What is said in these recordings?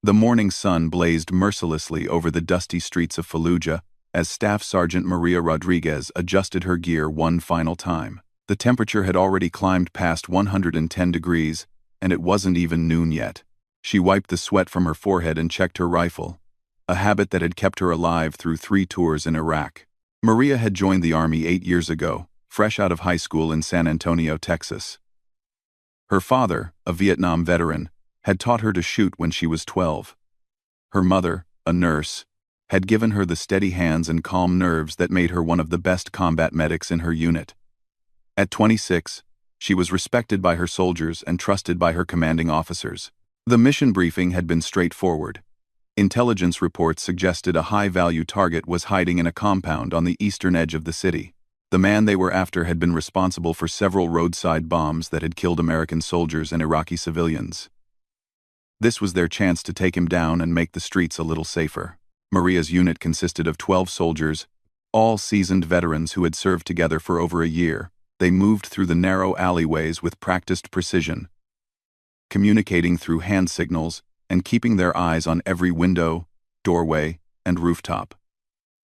The morning sun blazed mercilessly over the dusty streets of Fallujah as Staff Sergeant Maria Rodriguez adjusted her gear one final time. The temperature had already climbed past 110 degrees, and it wasn't even noon yet. She wiped the sweat from her forehead and checked her rifle, a habit that had kept her alive through 3 tours in Iraq. Maria had joined the Army 8 years ago, fresh out of high school in San Antonio, Texas. Her father, a Vietnam veteran, had taught her to shoot when she was 12. Her mother, a nurse, had given her the steady hands and calm nerves that made her one of the best combat medics in her unit. At 26, she was respected by her soldiers and trusted by her commanding officers. The mission briefing had been straightforward. Intelligence reports suggested a high-value target was hiding in a compound on the eastern edge of the city. The man they were after had been responsible for several roadside bombs that had killed American soldiers and Iraqi civilians. This was their chance to take him down and make the streets a little safer. Maria's unit consisted of 12 soldiers, all seasoned veterans who had served together for over a year. They moved through the narrow alleyways with practiced precision, communicating through hand signals and keeping their eyes on every window, doorway, and rooftop.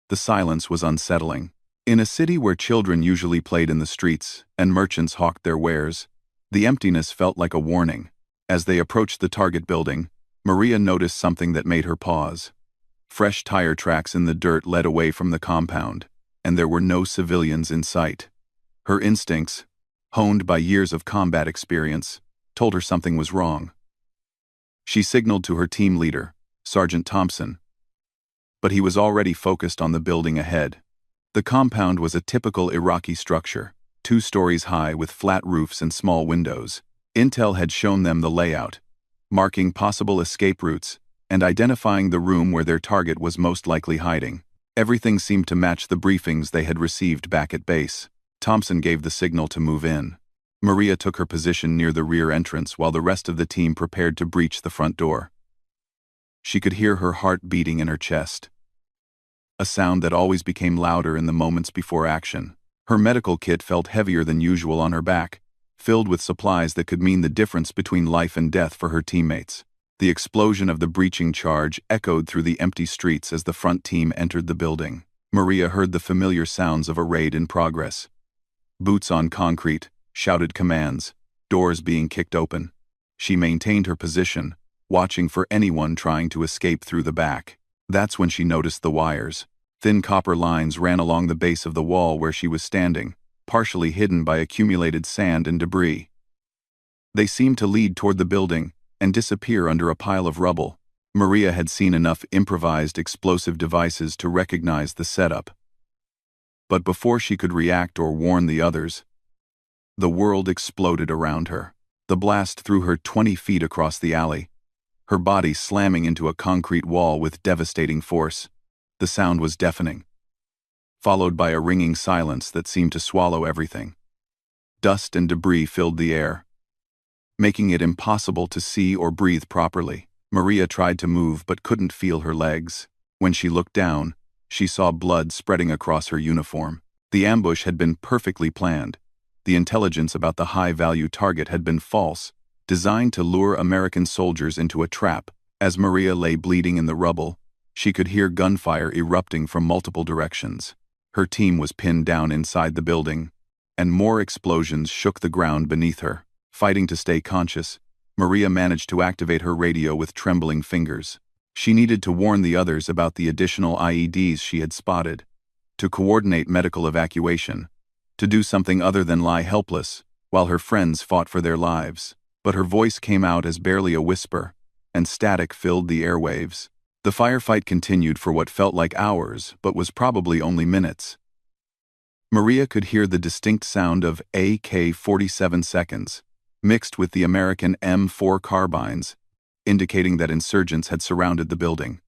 The silence was unsettling. In a city where children usually played in the streets and merchants hawked their wares, the emptiness felt like a warning. As they approached the target building, Maria noticed something that made her pause. Fresh tire tracks in the dirt led away from the compound, and there were no civilians in sight. Her instincts, honed by years of combat experience, told her something was wrong. She signaled to her team leader, Sergeant Thompson, but he was already focused on the building ahead. The compound was a typical Iraqi structure, 2 stories high with flat roofs and small windows. Intel had shown them the layout, marking possible escape routes and identifying the room where their target was most likely hiding. Everything seemed to match the briefings they had received back at base. Thompson gave the signal to move in. Maria took her position near the rear entrance while the rest of the team prepared to breach the front door. She could hear her heart beating in her chest, a sound that always became louder in the moments before action. Her medical kit felt heavier than usual on her back, filled with supplies that could mean the difference between life and death for her teammates. The explosion of the breaching charge echoed through the empty streets as the front team entered the building. Maria heard the familiar sounds of a raid in progress. Boots on concrete, shouted commands, doors being kicked open. She maintained her position, watching for anyone trying to escape through the back. That's when she noticed the wires. Thin copper lines ran along the base of the wall where she was standing, partially hidden by accumulated sand and debris. They seemed to lead toward the building and disappear under a pile of rubble. Maria had seen enough improvised explosive devices to recognize the setup. But before she could react or warn the others, the world exploded around her. The blast threw her 20 feet across the alley, her body slamming into a concrete wall with devastating force. The sound was deafening, followed by a ringing silence that seemed to swallow everything. Dust and debris filled the air, making it impossible to see or breathe properly. Maria tried to move but couldn't feel her legs. When she looked down, she saw blood spreading across her uniform. The ambush had been perfectly planned. The intelligence about the high-value target had been false, designed to lure American soldiers into a trap. As Maria lay bleeding in the rubble, she could hear gunfire erupting from multiple directions. Her team was pinned down inside the building, and more explosions shook the ground beneath her. Fighting to stay conscious, Maria managed to activate her radio with trembling fingers. She needed to warn the others about the additional IEDs she had spotted, to coordinate medical evacuation, to do something other than lie helpless while her friends fought for their lives. But her voice came out as barely a whisper, and static filled the airwaves. The firefight continued for what felt like hours, but was probably only minutes. Maria could hear the distinct sound of AK-47 seconds, mixed with the American M4 carbines, indicating that insurgents had surrounded the building.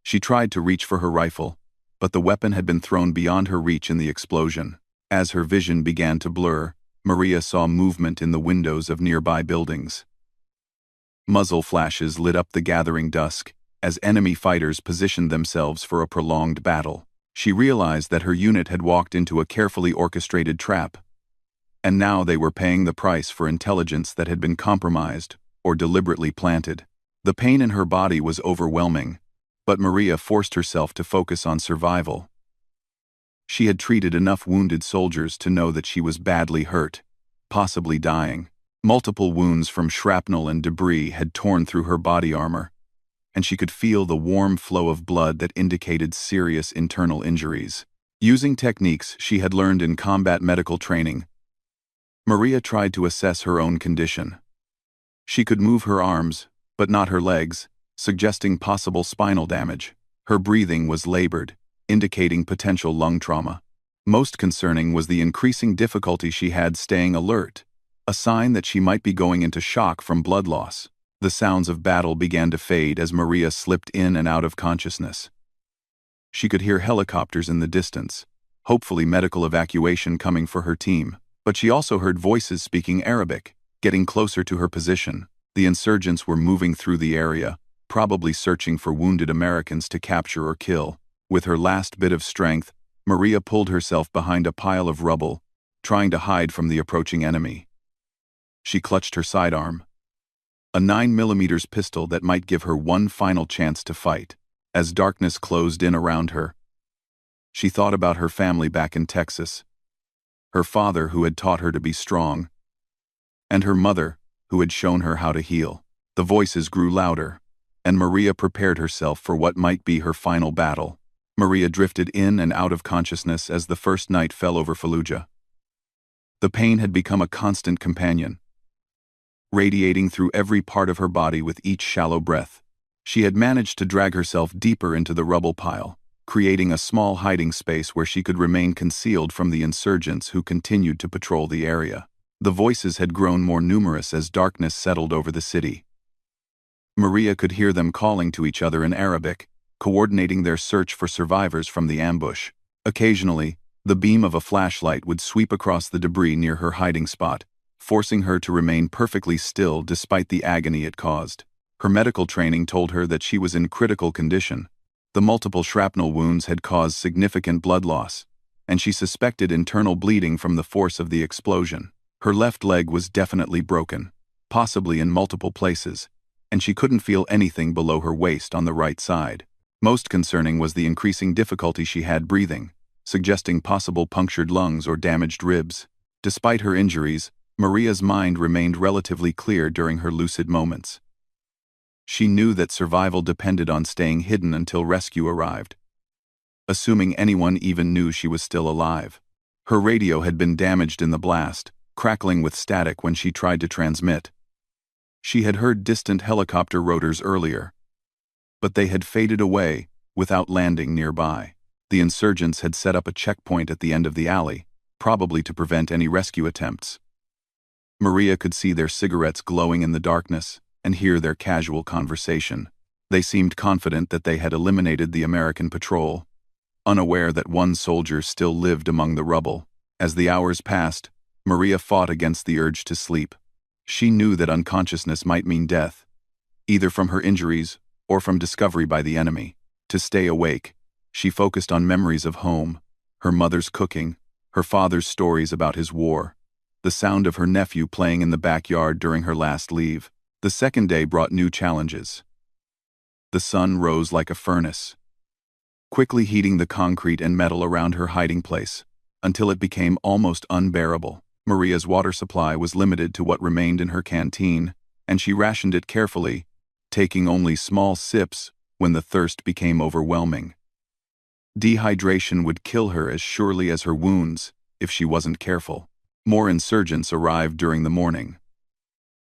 She tried to reach for her rifle, but the weapon had been thrown beyond her reach in the explosion. As her vision began to blur, Maria saw movement in the windows of nearby buildings. Muzzle flashes lit up the gathering dusk as enemy fighters positioned themselves for a prolonged battle. She realized that her unit had walked into a carefully orchestrated trap, and now they were paying the price for intelligence that had been compromised or deliberately planted. The pain in her body was overwhelming, but Maria forced herself to focus on survival. She had treated enough wounded soldiers to know that she was badly hurt, possibly dying. Multiple wounds from shrapnel and debris had torn through her body armor, and she could feel the warm flow of blood that indicated serious internal injuries. Using techniques she had learned in combat medical training, Maria tried to assess her own condition. She could move her arms, but not her legs, suggesting possible spinal damage. Her breathing was labored, indicating potential lung trauma. Most concerning was the increasing difficulty she had staying alert, a sign that she might be going into shock from blood loss. The sounds of battle began to fade as Maria slipped in and out of consciousness. She could hear helicopters in the distance, hopefully medical evacuation coming for her team, but she also heard voices speaking Arabic, getting closer to her position. The insurgents were moving through the area, probably searching for wounded Americans to capture or kill. With her last bit of strength, Maria pulled herself behind a pile of rubble, trying to hide from the approaching enemy. She clutched her sidearm, a 9mm pistol that might give her one final chance to fight. As darkness closed in around her, she thought about her family back in Texas, her father who had taught her to be strong, and her mother who had shown her how to heal. The voices grew louder, and Maria prepared herself for what might be her final battle. Maria drifted in and out of consciousness as the first night fell over Fallujah. The pain had become a constant companion, radiating through every part of her body with each shallow breath. She had managed to drag herself deeper into the rubble pile, creating a small hiding space where she could remain concealed from the insurgents who continued to patrol the area. The voices had grown more numerous as darkness settled over the city. Maria could hear them calling to each other in Arabic, coordinating their search for survivors from the ambush. Occasionally, the beam of a flashlight would sweep across the debris near her hiding spot, forcing her to remain perfectly still despite the agony it caused. Her medical training told her that she was in critical condition. The multiple shrapnel wounds had caused significant blood loss, and she suspected internal bleeding from the force of the explosion. Her left leg was definitely broken, possibly in multiple places, and she couldn't feel anything below her waist on the right side. Most concerning was the increasing difficulty she had breathing, suggesting possible punctured lungs or damaged ribs. Despite her injuries, Maria's mind remained relatively clear during her lucid moments. She knew that survival depended on staying hidden until rescue arrived, assuming anyone even knew she was still alive. Her radio had been damaged in the blast, crackling with static when she tried to transmit. She had heard distant helicopter rotors earlier, but they had faded away without landing nearby. The insurgents had set up a checkpoint at the end of the alley, probably to prevent any rescue attempts. Maria could see their cigarettes glowing in the darkness and hear their casual conversation. They seemed confident that they had eliminated the American patrol, unaware that one soldier still lived among the rubble. As the hours passed, Maria fought against the urge to sleep. She knew that unconsciousness might mean death, either from her injuries or from discovery by the enemy. To stay awake, she focused on memories of home, her mother's cooking, her father's stories about his war, the sound of her nephew playing in the backyard during her last leave. The second day brought new challenges. The sun rose like a furnace, quickly heating the concrete and metal around her hiding place, until it became almost unbearable. Maria's water supply was limited to what remained in her canteen, and she rationed it carefully, taking only small sips when the thirst became overwhelming. Dehydration would kill her as surely as her wounds if she wasn't careful. More insurgents arrived during the morning.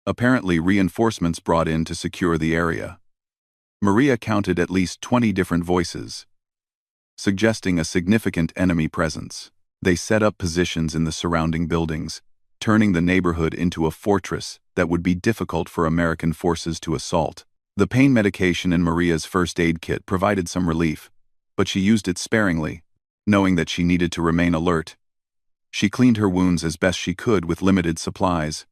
Apparently, reinforcements brought in to secure the area. Maria counted at least 20 different voices, suggesting a significant enemy presence. They set up positions in the surrounding buildings, turning the neighborhood into a fortress that would be difficult for American forces to assault. The pain medication in Maria's first aid kit provided some relief, but she used it sparingly, knowing that she needed to remain alert. She cleaned her wounds as best she could with limited supplies,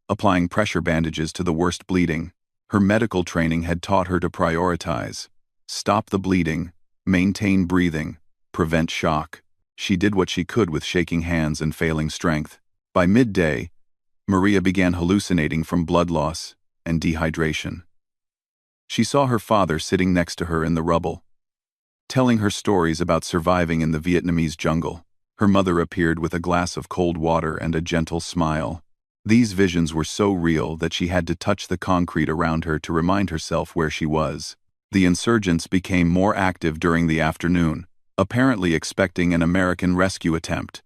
applying pressure bandages to the worst bleeding. Her medical training had taught her to prioritize, stop the bleeding, maintain breathing, prevent shock. She did what she could with shaking hands and failing strength. By midday, Maria began hallucinating from blood loss and dehydration. She saw her father sitting next to her in the rubble, telling her stories about surviving in the Vietnamese jungle. Her mother appeared with a glass of cold water and a gentle smile. These visions were so real that she had to touch the concrete around her to remind herself where she was. The insurgents became more active during the afternoon, apparently expecting an American rescue attempt.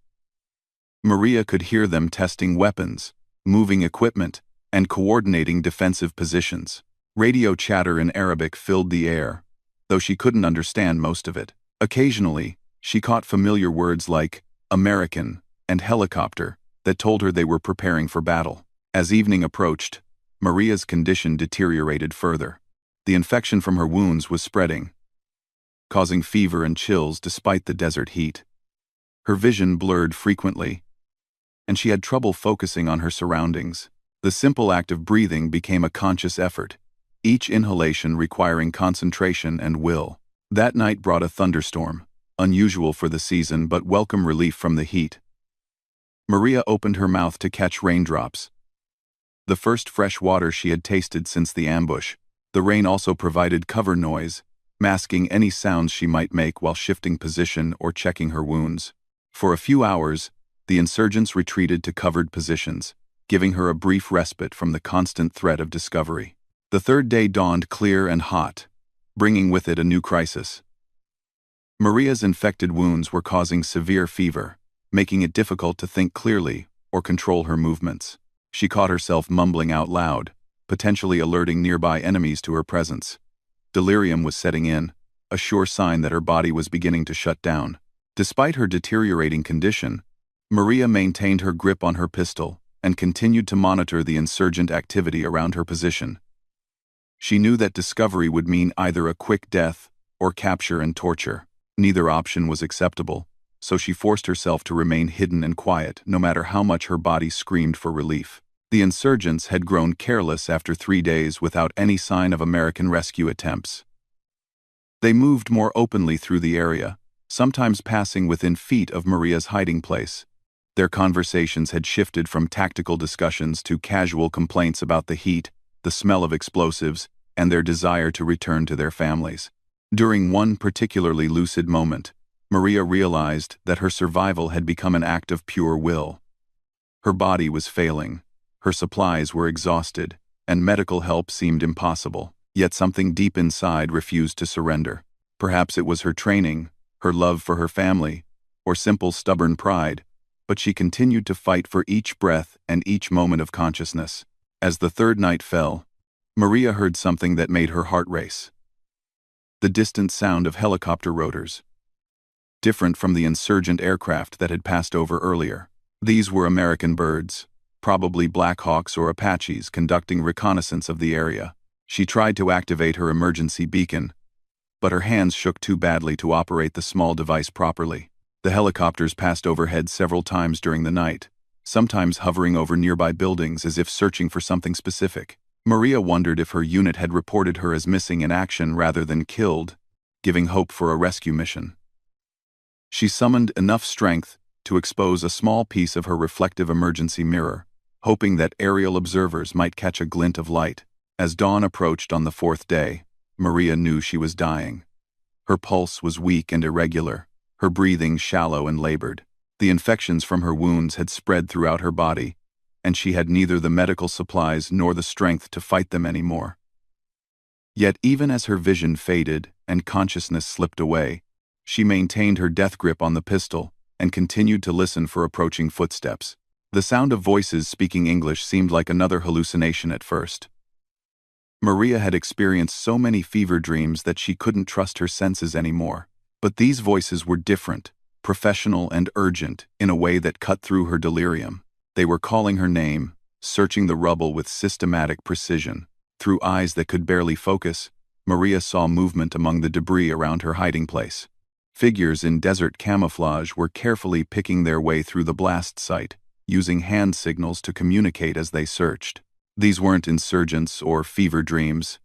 Maria could hear them testing weapons, moving equipment, and coordinating defensive positions. Radio chatter in Arabic filled the air, though she couldn't understand most of it. Occasionally, she caught familiar words like American and helicopter that told her they were preparing for battle. As evening approached, Maria's condition deteriorated further. The infection from her wounds was spreading, causing fever and chills despite the desert heat. Her vision blurred frequently, and she had trouble focusing on her surroundings. The simple act of breathing became a conscious effort, each inhalation requiring concentration and will. That night brought a thunderstorm, unusual for the season but welcome relief from the heat. Maria opened her mouth to catch raindrops, the first fresh water she had tasted since the ambush. The rain also provided cover noise, masking any sounds she might make while shifting position or checking her wounds. For a few hours, the insurgents retreated to covered positions, giving her a brief respite from the constant threat of discovery. The third day dawned clear and hot, bringing with it a new crisis. Maria's infected wounds were causing severe fever, making it difficult to think clearly or control her movements. She caught herself mumbling out loud, potentially alerting nearby enemies to her presence. Delirium was setting in, a sure sign that her body was beginning to shut down. Despite her deteriorating condition, Maria maintained her grip on her pistol and continued to monitor the insurgent activity around her position. She knew that discovery would mean either a quick death or capture and torture. Neither option was acceptable, so she forced herself to remain hidden and quiet no matter how much her body screamed for relief. The insurgents had grown careless after 3 days without any sign of American rescue attempts. They moved more openly through the area, sometimes passing within feet of Maria's hiding place. Their conversations had shifted from tactical discussions to casual complaints about the heat, the smell of explosives, and their desire to return to their families. During one particularly lucid moment, Maria realized that her survival had become an act of pure will. Her body was failing, her supplies were exhausted, and medical help seemed impossible. Yet something deep inside refused to surrender. Perhaps it was her training, her love for her family, or simple stubborn pride, but she continued to fight for each breath and each moment of consciousness. As the third night fell, Maria heard something that made her heart race. The distant sound of helicopter rotors, different from the insurgent aircraft that had passed over earlier. These were American birds, probably Black Hawks or Apaches conducting reconnaissance of the area. She tried to activate her emergency beacon, but her hands shook too badly to operate the small device properly. The helicopters passed overhead several times during the night, sometimes hovering over nearby buildings as if searching for something specific. Maria wondered if her unit had reported her as missing in action rather than killed, giving hope for a rescue mission. She summoned enough strength to expose a small piece of her reflective emergency mirror, hoping that aerial observers might catch a glint of light. As dawn approached on the 4th day, Maria knew she was dying. Her pulse was weak and irregular, her breathing shallow and labored. The infections from her wounds had spread throughout her body, and she had neither the medical supplies nor the strength to fight them anymore. Yet even as her vision faded and consciousness slipped away, she maintained her death grip on the pistol and continued to listen for approaching footsteps. The sound of voices speaking English seemed like another hallucination at first. Maria had experienced so many fever dreams that she couldn't trust her senses anymore. But these voices were different, professional and urgent, in a way that cut through her delirium. They were calling her name, searching the rubble with systematic precision. Through eyes that could barely focus, Maria saw movement among the debris around her hiding place. Figures in desert camouflage were carefully picking their way through the blast site, using hand signals to communicate as they searched. These weren't insurgents or fever dreams.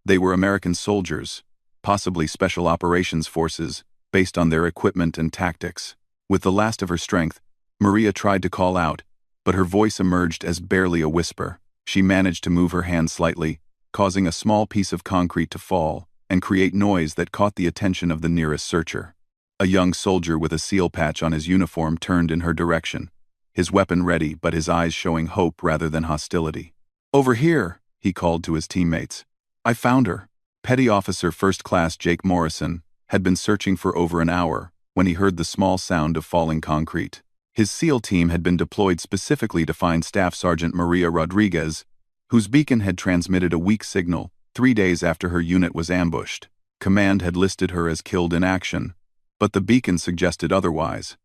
They were American soldiers, possibly special operations forces, based on their equipment and tactics. With the last of her strength, Maria tried to call out, but her voice emerged as barely a whisper. She managed to move her hand slightly, causing a small piece of concrete to fall and create noise that caught the attention of the nearest searcher. A young soldier with a seal patch on his uniform turned in her direction, his weapon ready but his eyes showing hope rather than hostility. "Over here," he called to his teammates. "I found her." Petty Officer First Class Jake Morrison had been searching for over an hour when he heard the small sound of falling concrete. His SEAL team had been deployed specifically to find Staff Sergeant Maria Rodriguez, whose beacon had transmitted a weak signal 3 days after her unit was ambushed. Command had listed her as killed in action, but the beacon suggested otherwise.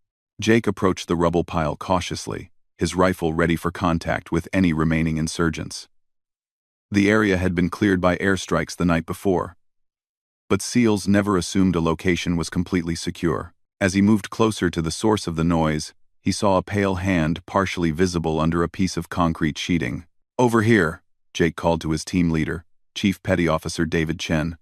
Jake approached the rubble pile cautiously, his rifle ready for contact with any remaining insurgents. The area had been cleared by airstrikes the night before, but SEALs never assumed a location was completely secure. As he moved closer to the source of the noise, he saw a pale hand partially visible under a piece of concrete sheeting. "Over here," Jake called to his team leader, Chief Petty Officer David Chen.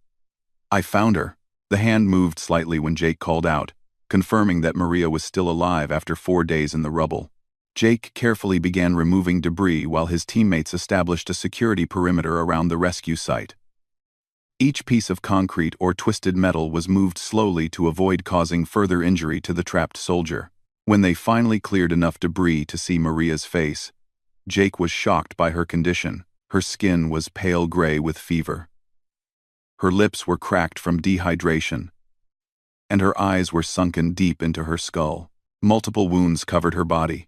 "I found her." The hand moved slightly when Jake called out, confirming that Maria was still alive after 4 days in the rubble. Jake carefully began removing debris while his teammates established a security perimeter around the rescue site. Each piece of concrete or twisted metal was moved slowly to avoid causing further injury to the trapped soldier. When they finally cleared enough debris to see Maria's face, Jake was shocked by her condition. Her skin was pale gray with fever. Her lips were cracked from dehydration, and her eyes were sunken deep into her skull. Multiple wounds covered her body,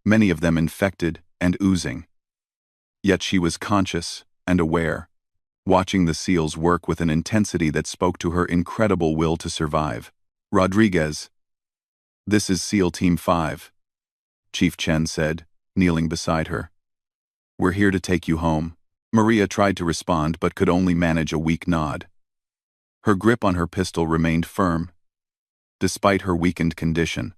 many of them infected and oozing. Yet she was conscious and aware, watching the SEALs work with an intensity that spoke to her incredible will to survive. "Rodriguez, this is SEAL Team 5, Chief Chen said, kneeling beside her. "We're here to take you home." Maria tried to respond but could only manage a weak nod. Her grip on her pistol remained firm, despite her weakened condition,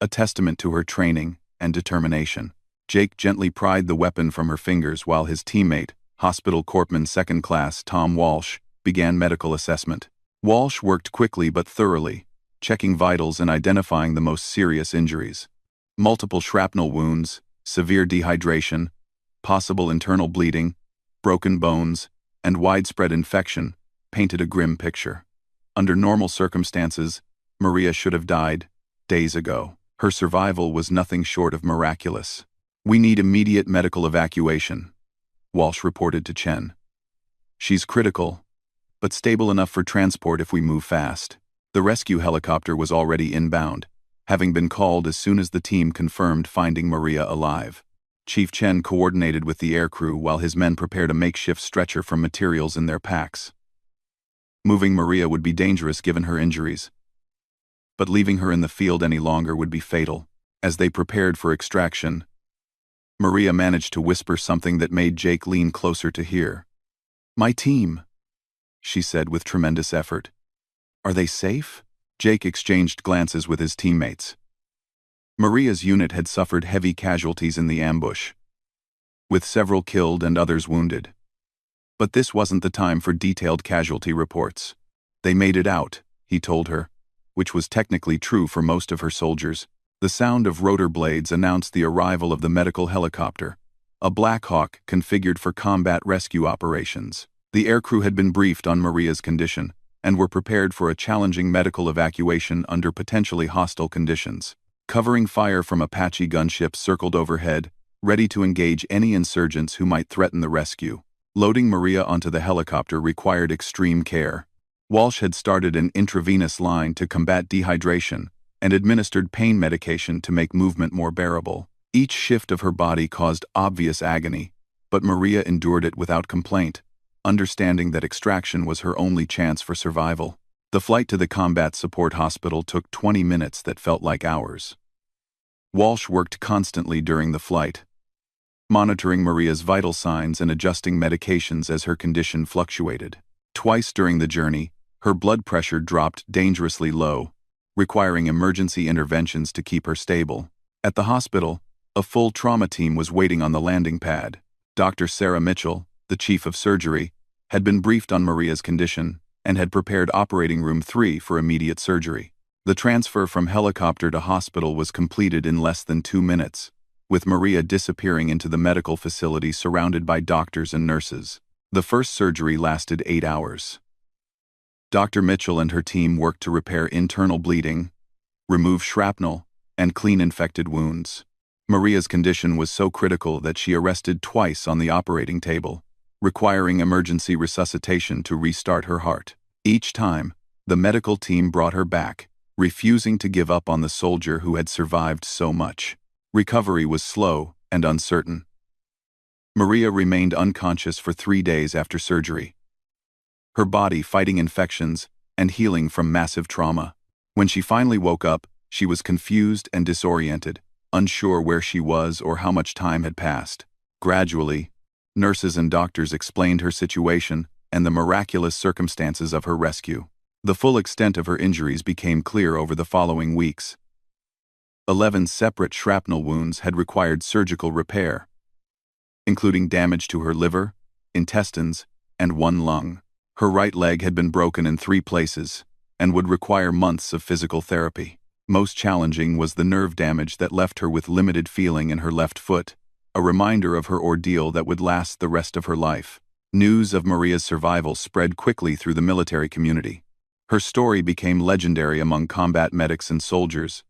a testament to her training and determination. Jake gently pried the weapon from her fingers while his teammate, Hospital Corpsman Second Class Tom Walsh, began medical assessment. Walsh worked quickly but thoroughly, checking vitals and identifying the most serious injuries. Multiple shrapnel wounds, severe dehydration, possible internal bleeding, broken bones, and widespread infection painted a grim picture. Under normal circumstances, Maria should have died days ago. Her survival was nothing short of miraculous. "We need immediate medical evacuation," Walsh reported to Chen. "She's critical, but stable enough for transport if we move fast." The rescue helicopter was already inbound, having been called as soon as the team confirmed finding Maria alive. Chief Chen coordinated with the aircrew while his men prepared a makeshift stretcher from materials in their packs. Moving Maria would be dangerous given her injuries, but leaving her in the field any longer would be fatal. As they prepared for extraction, Maria managed to whisper something that made Jake lean closer to hear. "My team," she said with tremendous effort. "Are they safe?" Jake exchanged glances with his teammates. Maria's unit had suffered heavy casualties in the ambush, with several killed and others wounded. But this wasn't the time for detailed casualty reports. "They made it out," he told her, which was technically true for most of her soldiers. The sound of rotor blades announced the arrival of the medical helicopter, a Black Hawk configured for combat rescue operations. The aircrew had been briefed on Maria's condition and were prepared for a challenging medical evacuation under potentially hostile conditions. Covering fire from Apache gunships circled overhead, ready to engage any insurgents who might threaten the rescue. Loading Maria onto the helicopter required extreme care. Walsh had started an intravenous line to combat dehydration and administered pain medication to make movement more bearable. Each shift of her body caused obvious agony, but Maria endured it without complaint, understanding that extraction was her only chance for survival. The flight to the combat support hospital took 20 minutes that felt like hours. Walsh worked constantly during the flight, monitoring Maria's vital signs and adjusting medications as her condition fluctuated. Twice during the journey, her blood pressure dropped dangerously low, requiring emergency interventions to keep her stable. At the hospital, a full trauma team was waiting on the landing pad. Dr. Sarah Mitchell, the chief of surgery, had been briefed on Maria's condition and had prepared Operating Room 3 for immediate surgery. The transfer from helicopter to hospital was completed in less than 2 minutes, with Maria disappearing into the medical facility surrounded by doctors and nurses. The first surgery lasted 8 hours. Dr. Mitchell and her team worked to repair internal bleeding, remove shrapnel, and clean infected wounds. Maria's condition was so critical that she arrested twice on the operating table, requiring emergency resuscitation to restart her heart. Each time, the medical team brought her back, refusing to give up on the soldier who had survived so much. Recovery was slow and uncertain. Maria remained unconscious for 3 days after surgery, her body fighting infections and healing from massive trauma. When she finally woke up, she was confused and disoriented, unsure where she was or how much time had passed. Gradually, nurses and doctors explained her situation and the miraculous circumstances of her rescue. The full extent of her injuries became clear over the following weeks. 11 separate shrapnel wounds had required surgical repair, including damage to her liver, intestines, and 1 lung. Her right leg had been broken in 3 places and would require months of physical therapy. Most challenging was the nerve damage that left her with limited feeling in her left foot, a reminder of her ordeal that would last the rest of her life. News of Maria's survival spread quickly through the military community. Her story became legendary among combat medics and soldiers,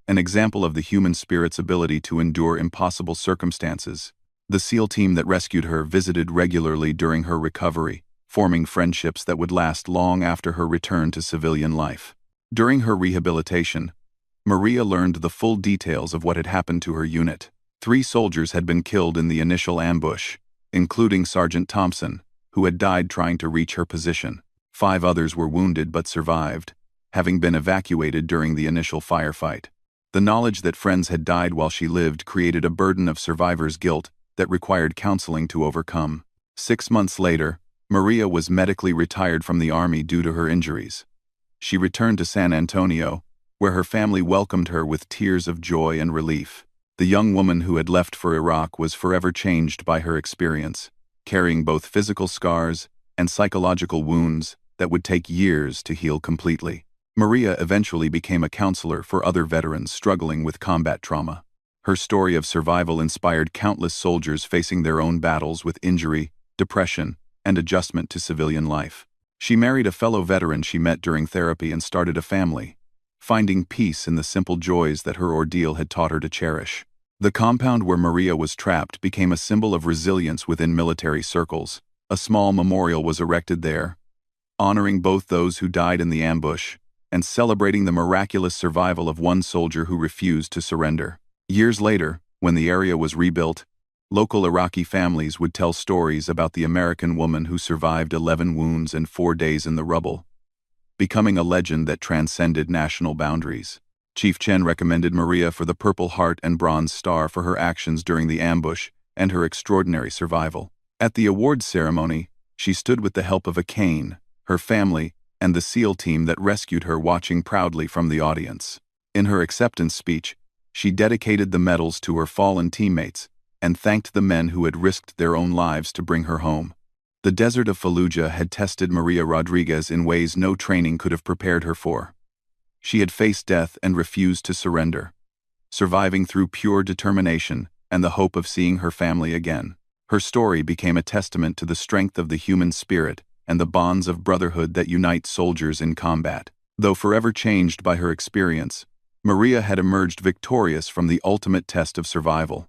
an example of the human spirit's ability to endure impossible circumstances. The SEAL team that rescued her visited regularly during her recovery, forming friendships that would last long after her return to civilian life. During her rehabilitation, Maria learned the full details of what had happened to her unit. 3 soldiers had been killed in the initial ambush, including Sergeant Thompson, who had died trying to reach her position. 5 others were wounded but survived, having been evacuated during the initial firefight. The knowledge that friends had died while she lived created a burden of survivor's guilt that required counseling to overcome. 6 months later, Maria was medically retired from the Army due to her injuries. She returned to San Antonio, where her family welcomed her with tears of joy and relief. The young woman who had left for Iraq was forever changed by her experience, carrying both physical scars and psychological wounds that would take years to heal completely. Maria eventually became a counselor for other veterans struggling with combat trauma. Her story of survival inspired countless soldiers facing their own battles with injury, depression, and adjustment to civilian life. She married a fellow veteran she met during therapy and started a family, finding peace in the simple joys that her ordeal had taught her to cherish. The compound where Maria was trapped became a symbol of resilience within military circles. A small memorial was erected there, honoring both those who died in the ambush and celebrating the miraculous survival of one soldier who refused to surrender. Years later, when the area was rebuilt, local Iraqi families would tell stories about the American woman who survived 11 wounds and 4 days in the rubble, becoming a legend that transcended national boundaries. Chief Chen recommended Maria for the Purple Heart and Bronze Star for her actions during the ambush and her extraordinary survival. At the awards ceremony, she stood with the help of a cane, her family, and the SEAL team that rescued her watching proudly from the audience. In her acceptance speech, she dedicated the medals to her fallen teammates and thanked the men who had risked their own lives to bring her home. The desert of Fallujah had tested Maria Rodriguez in ways no training could have prepared her for. She had faced death and refused to surrender, surviving through pure determination and the hope of seeing her family again. Her story became a testament to the strength of the human spirit and the bonds of brotherhood that unite soldiers in combat. Though forever changed by her experience, Maria had emerged victorious from the ultimate test of survival.